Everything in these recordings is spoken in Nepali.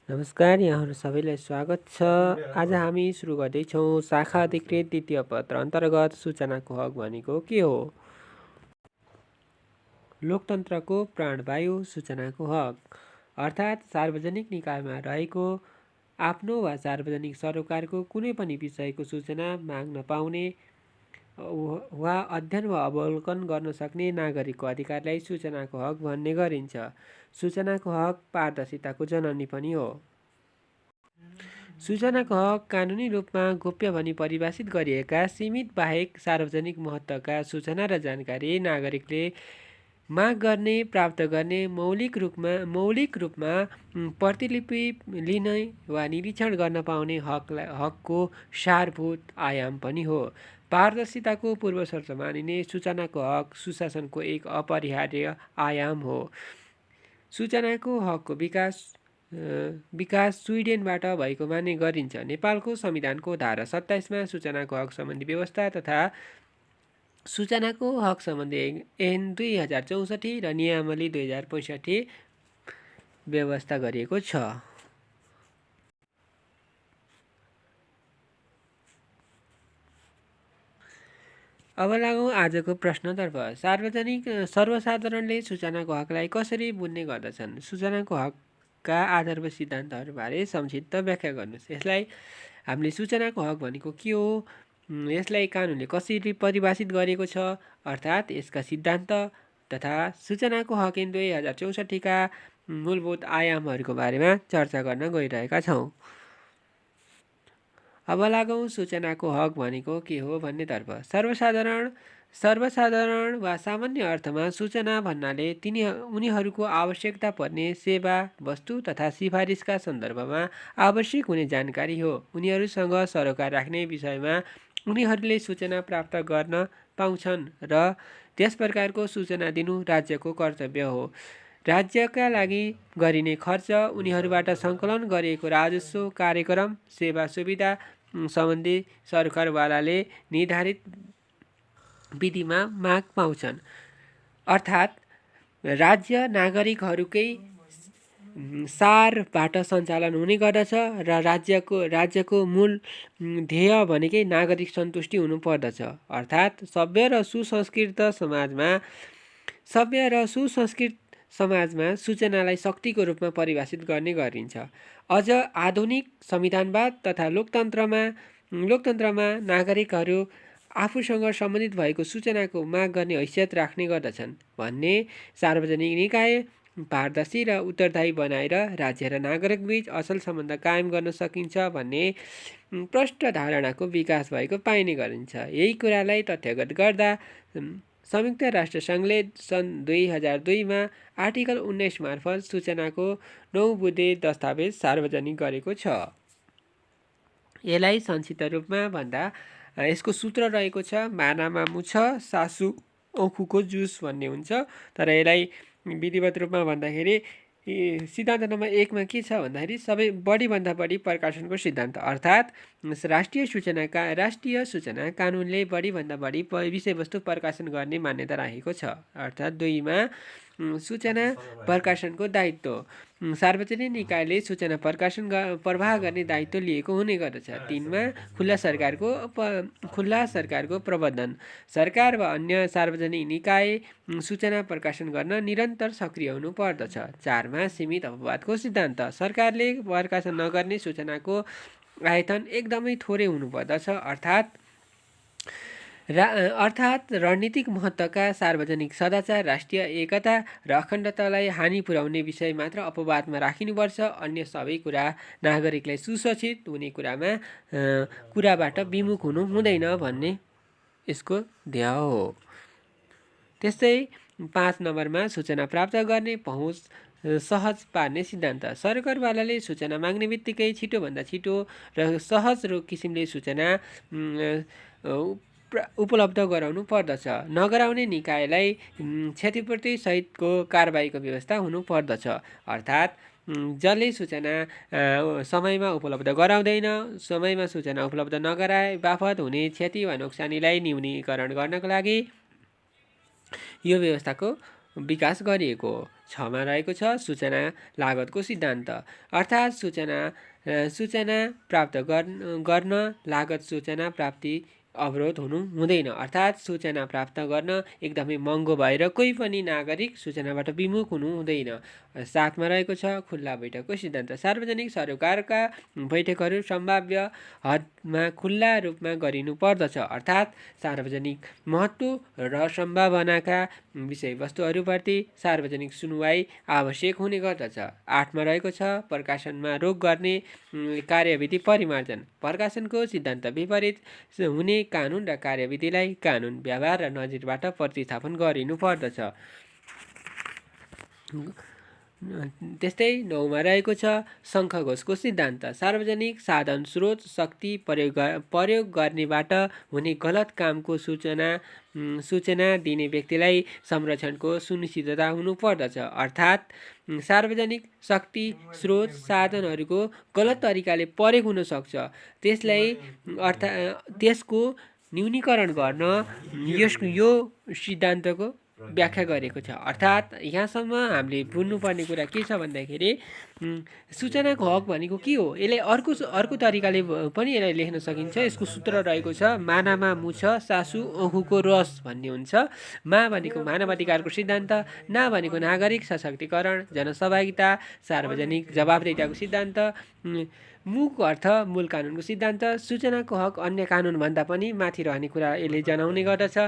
नमस्कार, यहाँहरू सबैलाई स्वागत छ। आज हामी सुरु गर्दैछौँ शाखा अधिकृत द्वितीय पत्र अन्तर्गत सूचनाको हक भनेको के हो। लोकतन्त्रको प्राणवायु सूचनाको हक अर्थात् सार्वजनिक निकायमा रहेको आफ्नो वा सार्वजनिक सरोकारको कुनै पनि विषयको सूचना माग्न पाउने वा अध्ययन वा अवलोकन गर्न सक्ने नागरिकको अधिकारलाई सूचनाको हक भन्ने गरिन्छ। सूचनाको हक पारदर्शिताको जननी पनि हो। सूचनाको हक कानुनी रूपमा गोप्य भनी परिभाषित गरिएका सीमित बाहेक सार्वजनिक महत्त्वका सूचना र जानकारी नागरिकले माग गर्ने, प्राप्त गर्ने, मौलिक रूपमा प्रतिलिपि लिन वा निरीक्षण गर्न पाउने हकको सारभूत आयाम पनि हो। पारदर्शिताको पूर्वशर्त मानिने सूचनाको हक सुशासनको एक अपरिहार्य आयाम हो। सूचनाको हकको विकास स्विडेनबाट भएको मान्ने गरिन्छ। नेपालको संविधानको धारा 27मा सूचनाको हक सम्बन्धी व्यवस्था तथा सूचनाको हक सम्बन्धी ऐन 2064 र नियमावली 2065 व्यवस्था गरिएको छ। अब लागौँ आजको प्रश्नतर्फ। सर्वसाधारणले सूचनाको हकलाई कसरी बुझ्ने गर्दछन्? सूचनाको हकका आधारभूत सिद्धान्तहरूबारे संक्षिप्त व्याख्या गर्नुहोस्। यसलाई हामीले सूचनाको हक भनेको के हो, यसलाई कानुनले कसरी परिभाषित गरेको छ, अर्थात् यसका सिद्धान्त तथा सूचनाको हक ऐन 2064 का मूलभूत आयामहरूको बारेमा चर्चा गर्न गइरहेका छौँ। अब लागौँ सूचनाको हक भनेको के हो भन्नेतर्फ। सर्वसाधारण वा सामान्य अर्थमा सूचना भन्नाले उनीहरूको आवश्यकता पर्ने सेवा, वस्तु तथा सिफारिसका सन्दर्भमा आवश्यक हुने जानकारी हो। उनीहरूसँग सरोकार राख्ने विषयमा उनीहरूले सूचना प्राप्त गर्न पाउँछन् र त्यस प्रकारको सूचना दिनु राज्यको कर्तव्य हो। राज्यका लागि गरिने खर्च, उनीहरूबाट सङ्कलन गरिएको राजस्व, कार्यक्रम, सेवा सुविधा सम्बन्धी सरकारवालाले निर्धारित विधिमा माग पाउँछन्। अर्थात् राज्य नागरिकहरूकै सारबाट सञ्चालन हुने गर्दछ र राज्यको मूल ध्येय भनेकै नागरिक सन्तुष्टि हुनुपर्दछ। अर्थात् सभ्य र सुसंस्कृत समाजमा सूचनालाई शक्तिको रूपमा परिभाषित गर्ने गरिन्छ। अझ आधुनिक संविधानवाद तथा लोकतन्त्रमा नागरिकहरू आफूसँग सम्बन्धित भएको सूचनाको माग गर्ने हैसियत राख्ने गर्दछन् भन्ने सार्वजनिक निकाय पारदर्शी र उत्तरदायी बनाएर राज्य र नागरिकबीच असल सम्बन्ध कायम गर्न सकिन्छ भन्ने प्रष्ट धारणाको विकास भएको पाइने गरिन्छ। यही कुरालाई तथ्यगत गर्दा संयुक्त राष्ट्र सङ्घले सन् 2002मा आर्टिकल 19 मार्फत सूचनाको 9 बुँदे दस्तावेज सार्वजनिक गरेको छ। यसलाई संक्षिप्त रूपमा भन्दा यसको सूत्र रहेको छ मानामा मुछ सासु औखुको जुस भन्ने हुन्छ। तर यसलाई विधिवत रूपमा भन्दाखेरि सिद्धान्त नम्बर 1 मा के छ भन्दाखेरि बढीभन्दा बढी प्रकाशनको सिद्धान्त, अर्थात् राष्ट्रिय सूचना कानुनले बढीभन्दा बढी विषयवस्तु प्रकाशन गर्ने मान्यता राखेको छ। अर्थात् 2 मा सूचना प्रकाशनको दायित्व, सार्वजनिक निकायले सूचना प्रवाह गर्ने दायित्व लिएको हुने गर्दछ। 3 मा खुल्ला सरकारको प्रबन्धन, सरकार वा अन्य सार्वजनिक निकाय सूचना प्रकाशन गर्न निरन्तर सक्रिय हुनु पर्दछ। 4 मा सीमित अपवादको सिद्धान्त, सरकारले प्रकाशन नगर्ने सूचनाको आयतन एकदमै थोरै हुनुपर्दछ। अर्थात् रणनीतिक महत्त्वका सार्वजनिक सदाचार, राष्ट्रिय एकता र अखण्डतालाई हानि पुर्याउने विषय मात्र अपवादमा राखिनुपर्छ। अन्य सबै कुरा नागरिकलाई सुसूचित हुने कुराबाट विमुख हुनु हुँदैन भन्ने यसको ध्येय हो। त्यस्तै 5 नम्बरमा सूचना प्राप्त गर्ने पहुँच सहज पार्ने सिद्धान्त, सरकारवालाले सूचना माग्ने बित्तिकै छिटोभन्दा छिटो र सहज किसिमले सूचना उपलब्ध गराउनु पर्दछ। नगराउने निकायलाई क्षतिपूर्ति सहितको कारबाहीको व्यवस्था हुनु पर्दछ। अर्थात् जसले सूचना समयमा उपलब्ध गराउँदैन, समयमा सूचना उपलब्ध नगराए बापत हुने क्षति वा नोक्सानीलाई न्यूनीकरण गर्नको लागि यो व्यवस्थाको विकास गरिएको हो। 6 मा रहेको छ सूचना लागतको सिद्धान्त, अर्थात् सूचना प्राप्त गर्न लागत सूचना प्राप्ति अवरोध हुनु हुँदैन, अर्थात् सूचना प्राप्त गर्न एकदमै महँगो भएर कोही पनि नागरिक सूचनाबाट विमुख हुनु हुँदैन। 7 मा रहेको छ खुल्ला बैठकको सिद्धान्त, सार्वजनिक सरोकारका बैठकहरू सम्भाव्य हदमा खुल्ला रूपमा गरिनु पर्दछ, अर्थात् सार्वजनिक महत्त्व र सम्भावनाका विषयवस्तुहरूप्रति सार्वजनिक सुनवाई आवश्यक हुने गर्दछ। 8 मा रहेको छ प्रकाशनमा रोक गर्ने कार्यविधि परिमार्जन, प्रकाशनको सिद्धान्त विपरीत हुने कानुन र कार्यविधिलाई कानुन व्यवहार र नजिरबाट प्रतिस्थापन गरिनु पर्दछ। त्यस्तै 9 मा रहेको छ शङ्खघोषको सिद्धान्त, सार्वजनिक साधन स्रोत शक्ति प्रयोग गर्नेबाट हुने गलत कामको सूचना दिने व्यक्तिलाई संरक्षणको सुनिश्चितता हुनुपर्दछ, अर्थात् सार्वजनिक शक्ति स्रोत साधनहरूको गलत तरिकाले प्रयोग हुन सक्छ, त्यसको न्यूनीकरण गर्न यो सिद्धान्तको व्याख्या गरेको छ। अर्थात् यहाँसम्म हामीले बुझ्नुपर्ने कुरा के छ भन्दाखेरि सूचनाको हक भनेको के हो, यसले अर्को तरिकाले पनि यसलाई लेख्न सकिन्छ। यसको सूत्र रहेको छ मानामा मुछ सासु ओखुको रस भन्ने हुन्छ। मा भनेको मानव अधिकारको सिद्धान्त, ना भनेको नागरिक सशक्तिकरण, जनसहभागिता, सार्वजनिक जवाबदेहिताको सिद्धान्त, मुको अर्थ मूल कानुनको सिद्धान्त, सूचनाको हक अन्य कानुन भन्दा पनि माथि रहने कुरा यसले जनाउने गर्दछ।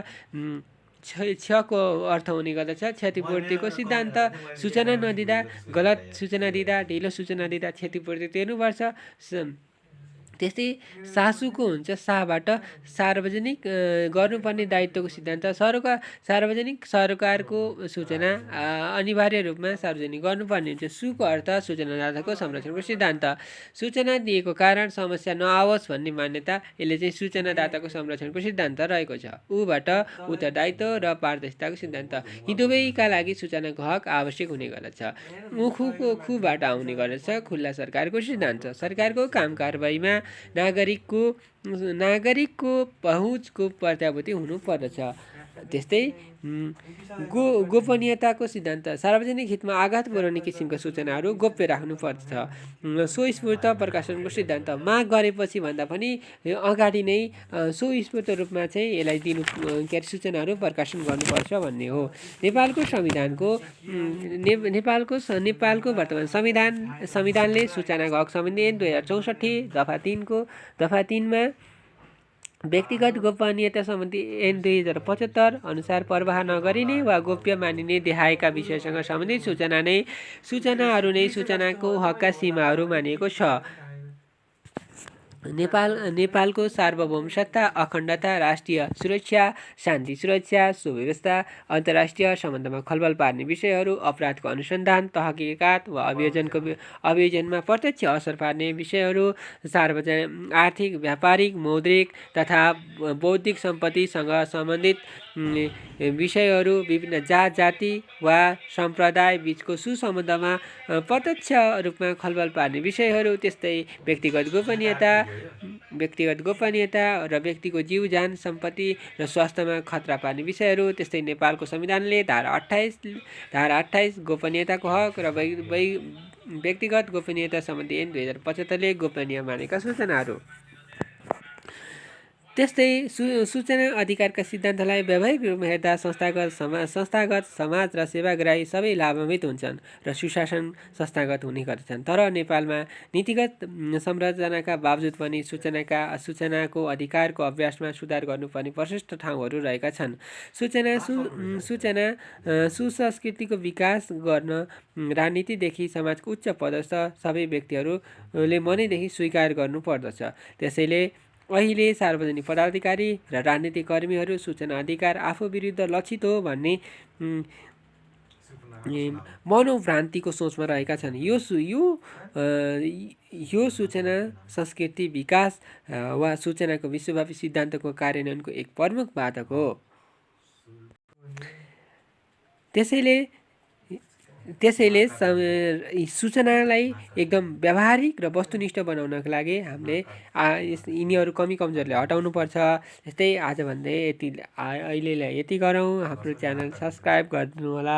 क्षको अर्थ हुने गर्दछ क्षतिपूर्तिको सिद्धान्त, सूचना नदिँदा गलत सूचना दिँदा ढिलो सूचना दिँदा क्षतिपूर्ति तिर्नुपर्छ। त्यस्तै सासुको हुन्छ साबाट सार्वजनिक गर्नुपर्ने दायित्वको सिद्धान्त, सार्वजनिक सरकारको सूचना अनिवार्य रूपमा सार्वजनिक गर्नुपर्ने हुन्छ। सुको अर्थ सूचनादाताको संरक्षणको सिद्धान्त, सूचना दिएको कारण समस्या नआओस् भन्ने मान्यता, यसले चाहिँ सूचनादाताको संरक्षणको सिद्धान्त रहेको छ। ऊबाट उत्तरदायित्व र पारदर्शिताको सिद्धान्त, यी दुवैका लागि सूचनाको हक आवश्यक हुने गर्दछ। खुबाट आउने गर्दछ खुल्ला सरकारको सिद्धान्त, सरकारको काम कारबाहीमा नागरिकको पहुँचको प्रत्याभूति हुनु पर्दछ। त्यस्तै गोपनीयताको सिद्धान्त, सार्वजनिक हितमा आघात पुर्याउने किसिमका सूचनाहरू गोप्य राख्नु पर्दछ। स्वस्फूर्त प्रकाशनको सिद्धान्त, माग गरेपछि भन्दा पनि अगाडि नै स्वस्फूर्त रूपमा चाहिँ यसलाई सूचनाहरू प्रकाशन गर्नुपर्छ भन्ने हो। नेपालको वर्तमान संविधानले सूचनाको हक सम्बन्धी 2064 दफा 3मा व्यक्तिगत गोपनीयता सम्बन्धी ऐन 2075 अनुसार प्रवाह नगरिने वा गोप्य मानिने देखाएका विषयसँग सम्बन्धित सूचनाहरू नै सूचनाको हकका सीमाहरू मानिएको छ। नेपालको सार्वभौमसत्ता, अखण्डता, राष्ट्रिय सुरक्षा, शान्ति सुरक्षा, सुव्यवस्था, अन्तर्राष्ट्रिय सम्बन्धमा खलबल पार्ने विषयहरू, अपराधको अनुसन्धान, तहकिकात वा अभियोजनमा प्रत्यक्ष असर पार्ने विषयहरू, सार्वजनिक आर्थिक, व्यापारिक, मौद्रिक तथा बौद्धिक सम्पत्तिसँग सम्बन्धित विषयहरू, विभिन्न जाति वा सम्प्रदाय बीचको सुसम्बन्धमा प्रत्यक्ष रूपमा खलबल पार्ने विषयहरू, त्यस्तै व्यक्तिगत गोपनीयता र व्यक्तिको जीव ज्यान सम्पत्ति र स्वास्थ्यमा खतरा पार्ने विषयहरू। त्यस्तै नेपालको संविधानले धारा 28 गोपनीयताको हक र व्यक्तिगत गोपनीयता सम्बन्धी ऐन 2075ले गोपनीय मानेका सूचनाहरू। त्यस्तै सूचना अधिकारका सिद्धान्तलाई व्यावहारिक रूपमा हेर्दा संस्थागत समाज र सेवाग्राही सबै लाभान्वित हुन्छन् र सुशासन संस्थागत हुने गर्दछन्। तर नेपालमा नीतिगत संरचनाका बावजुद पनि सूचनाको अधिकारको अभ्यासमा सुधार गर्नुपर्ने प्रशस्त ठाउँहरू रहेका छन्। सुसंस्कृतिको विकास गर्न राजनीतिदेखि समाजको उच्च पदस्थ सबै व्यक्तिहरूले मनैदेखि स्वीकार गर्नुपर्दछ। त्यसैले अहिले सार्वजनिक पदाधिकारी र राजनीतिक कर्मीहरू सूचना अधिकार आफू विरुद्ध लक्षित हो भन्ने मनोभ्रान्तिको सोचमा रहेका छन्। यो सूचना संस्कृति विकास वा सूचनाको विश्वव्यापी सिद्धान्तको कार्यान्वयनको एक प्रमुख बाधक हो। त्यसैले सूचनालाई एकदम व्यावहारिक र वस्तुनिष्ठ बनाउनको लागि हामीले यिनीहरू कमी कमजोरले हटाउनुपर्छ। जस्तै आज भन्दै अहिलेलाई यति गरौँ। हाम्रो च्यानल सब्सक्राइब गरिदिनु होला।